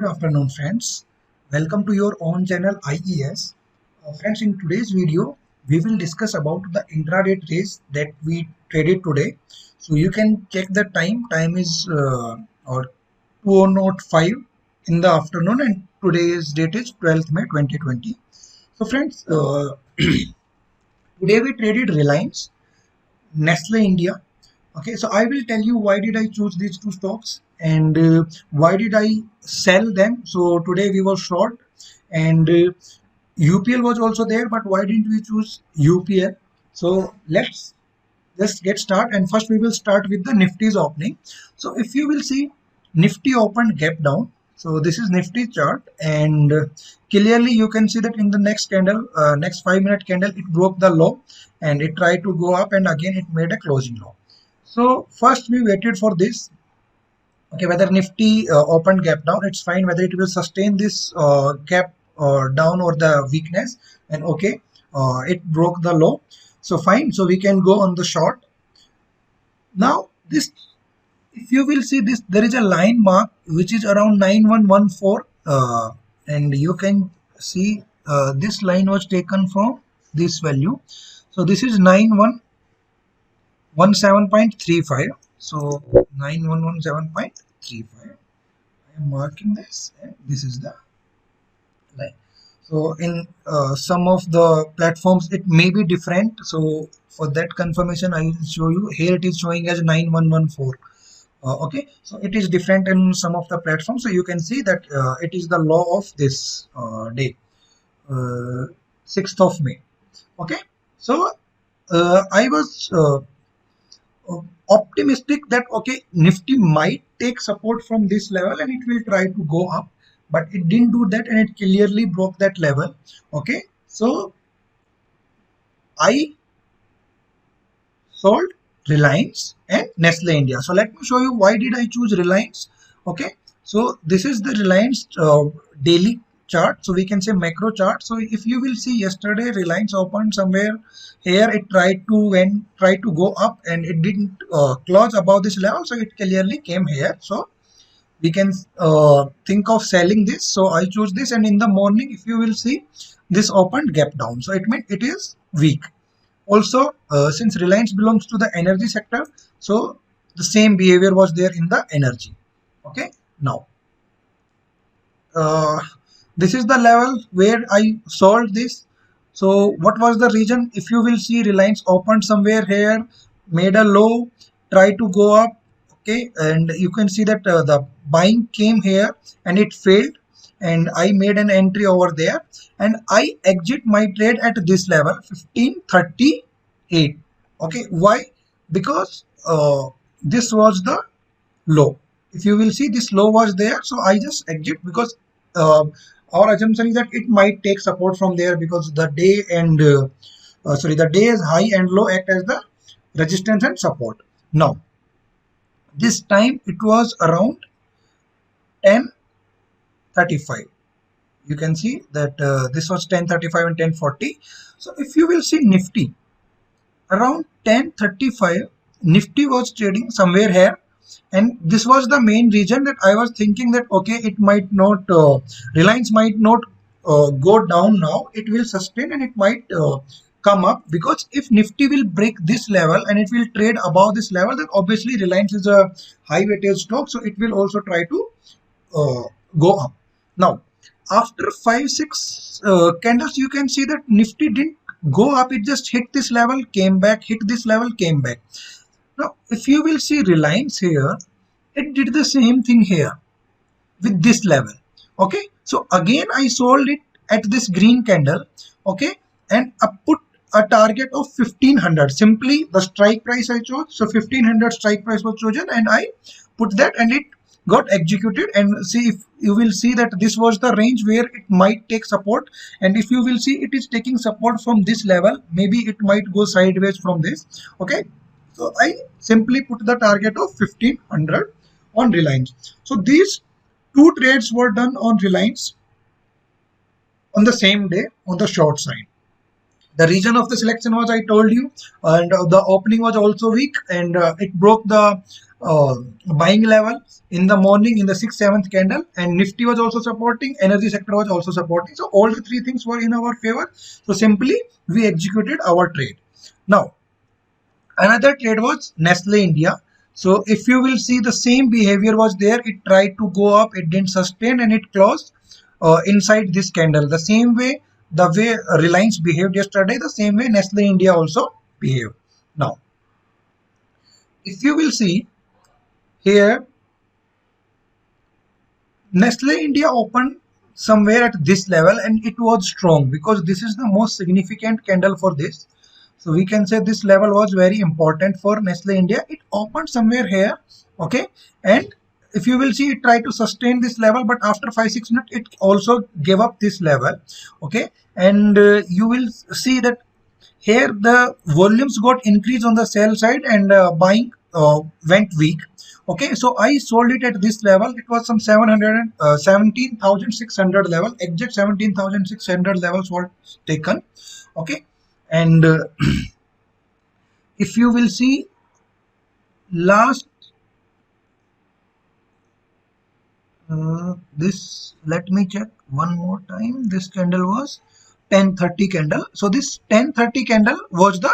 Good afternoon, friends. Welcome to your own channel IES. Friends, in today's video, we will discuss about the intraday trades that we traded today. So you can check the time. Time is or 2:05 in the afternoon, and today's date is 12th May 2020. So, friends, today we traded Reliance, Nestle India. Okay, so I will tell you why did I choose these two stocks and why did I sell them. So today we were short and UPL was also there, but why didn't we choose UPL? So let's just get started, and first we will start with the Nifty's opening. So if you will see, Nifty opened gap down. So this is Nifty chart, and clearly you can see that in the next candle, next 5-minute candle, it broke the low and it tried to go up, and again it made a closing low. So first we waited for this. Okay, whether Nifty opened gap down, it's fine. Whether it will sustain this gap down or the weakness, and okay, it broke the low. So fine. So we can go on the short. Now this, if you will see this, there is a line mark which is around 9114, and you can see this line was taken from this value. So this is 9117.35. So 9117.35. I am marking this, and this is the line. So in some of the platforms it may be different. So for that confirmation I will show you. Here it is showing as 9114. Okay, so it is different in some of the platforms. So you can see that it is the law of this day, 6th of May. Okay, so I was optimistic that okay, Nifty might take support from this level and it will try to go up, but it didn't do that and it clearly broke that level. Okay, so I sold Reliance and Nestle India. So let me show you why did I choose Reliance. Okay, so this is the Reliance daily chart. So we can say macro chart. So if you will see, yesterday Reliance opened somewhere here. It tried to go up and it didn't close above this level. So it clearly came here. So we can think of selling this. So I choose this, and in the morning, if you will see, this opened gap down. So it means it is weak. Also, since Reliance belongs to the energy sector, so the same behavior was there in the energy. Okay, now uh, this is the level where I sold this. So what was the reason? If you will see, Reliance opened somewhere here, made a low, tried to go up. Okay, and you can see that the buying came here and it failed, and I made an entry over there, and I exit my trade at this level 1538. Okay, why? Because this was the low. If you will see, this low was there, so I just exit because uh, our assumption is that it might take support from there, because the day and the day's high and low act as the resistance and support. Now this time it was around 10:35. You can see that this was 10:35 and 10:40. So if you will see Nifty around 10:35, Nifty was trading somewhere here, and this was the main reason that I was thinking that okay, it might not, Reliance might not go down now, it will sustain and it might come up, because if Nifty will break this level and it will trade above this level, then obviously Reliance is a high weightage stock, so it will also try to uh, go up. Now after 5-6 candles, you can see that Nifty didn't go up, it just hit this level, came back, hit this level, came back. Now if you will see Reliance here, it did the same thing here with this level. Okay, so again I sold it at this green candle. Okay, and I put a target of 1500. Simply the strike price I chose, so 1500 strike price was chosen, and I put that and it got executed. And see, if you will see that this was the range where it might take support, and if you will see, it is taking support from this level, maybe it might go sideways from this. Okay, so I simply put the target of 1500 on Reliance. So these two trades were done on Reliance on the same day on the short side. The reason of the selection was, I told you, and the opening was also weak, and it broke the buying level in the morning in the 6th 7th candle, and Nifty was also supporting, energy sector was also supporting. So all the three things were in our favor. So simply we executed our trade. Now another trade was Nestle India. So if you will see, the same behavior was there. It tried to go up, it didn't sustain, and it closed inside this candle. The same way, the way Reliance behaved yesterday, the same way Nestle India also behaved. Now, if you will see here, Nestle India opened somewhere at this level and it was strong because this is the most significant candle for this. So we can say this level was very important for Nestle India. It opened somewhere here, okay, and if you will see, it tried to sustain this level, but after 5-6 minutes it also gave up this level, okay, and you will see that here the volumes got increased on the sell side and buying went weak. Okay, so I sold it at this level. It was some 17,600 level. Exact 17,600 levels were taken. Okay, and if you will see last this, let me check one more time. This candle was 1030 candle. So this 1030 candle was the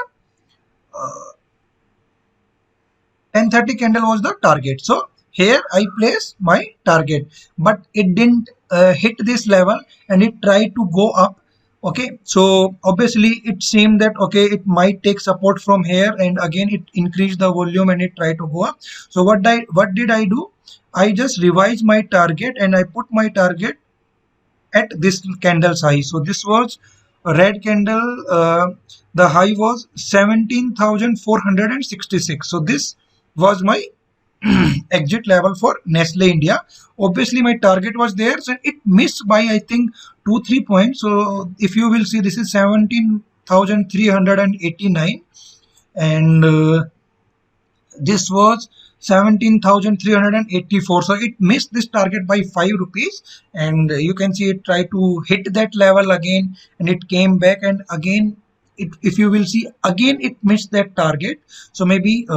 1030 candle was the target. So here I place my target, but it didn't hit this level and it tried to go up. Okay, so obviously it seemed that okay, it might take support from here, and again it increased the volume and it tried to go up. So what did I do? I just revised my target and I put my target at this candle's high. So this was a red candle. The high was 17,466. So this was my exit level for Nestle India. Obviously my target was there, so it missed by I think 2-3 points. So if you will see, this is 17,389 and this was 17,384. So it missed this target by 5 rupees, and you can see it tried to hit that level again and it came back, and again it, if you will see, again it missed that target. So maybe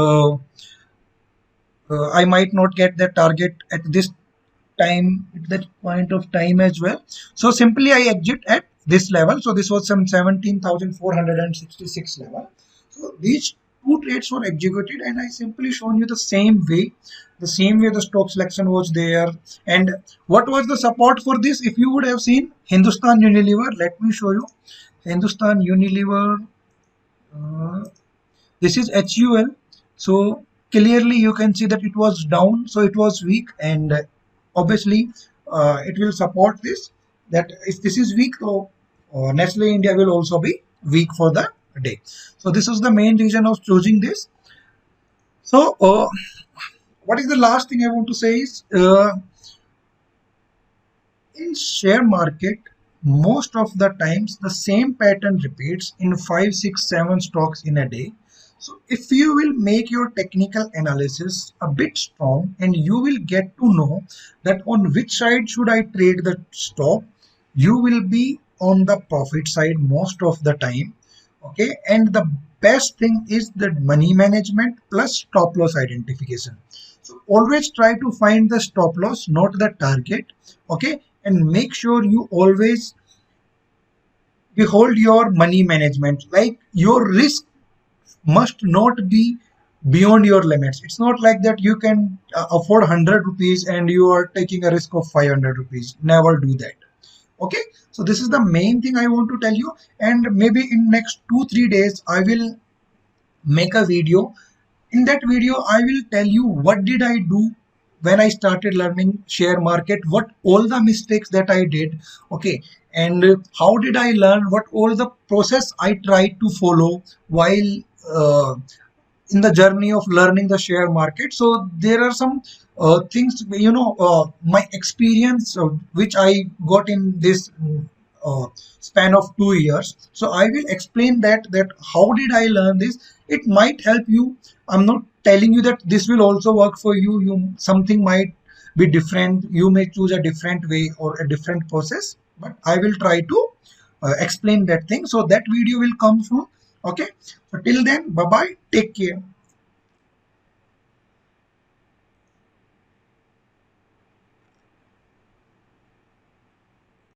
I might not get that target at this time, at that point of time as well. So simply I exit at this level. So this was some 17,466 level. So these two trades were executed and I simply shown you the same way. The same way the stock selection was there. And what was the support for this? If you would have seen Hindustan Unilever, let me show you. Hindustan Unilever, this is HUL. So clearly you can see that it was down, so it was weak, and obviously it will support this, that if this is weak, so Nestle India will also be weak for the day. So this is the main reason of choosing this. So what is the last thing I want to say is in share market, most of the times the same pattern repeats in 5, 6, 7 stocks in a day. So if you will make your technical analysis a bit strong, and you will get to know that on which side should I trade the stock, you will be on the profit side most of the time. Okay, and the best thing is the money management plus stop loss identification. So always try to find the stop loss, not the target. Okay, and make sure you always behold your money management, like your risk must not be beyond your limits. It's not like that you can afford 100 rupees and you are taking a risk of 500 rupees. Never do that. Okay, so this is the main thing I want to tell you, and maybe in next 2-3 days I will make a video. In that video I will tell you what did I do when I started learning share market, what all the mistakes that I did, okay, and how did I learn, what all the process I tried to follow while uh, in the journey of learning the share market. So there are some things, my experience which I got in this span of 2 years. So I will explain that how did I learn this. It might help you. I'm not telling you that this will also work for you. You something might be different. You may choose a different way or a different process, but I will try to explain that thing. So that video will come soon. Okay. So till then, bye bye. Take care.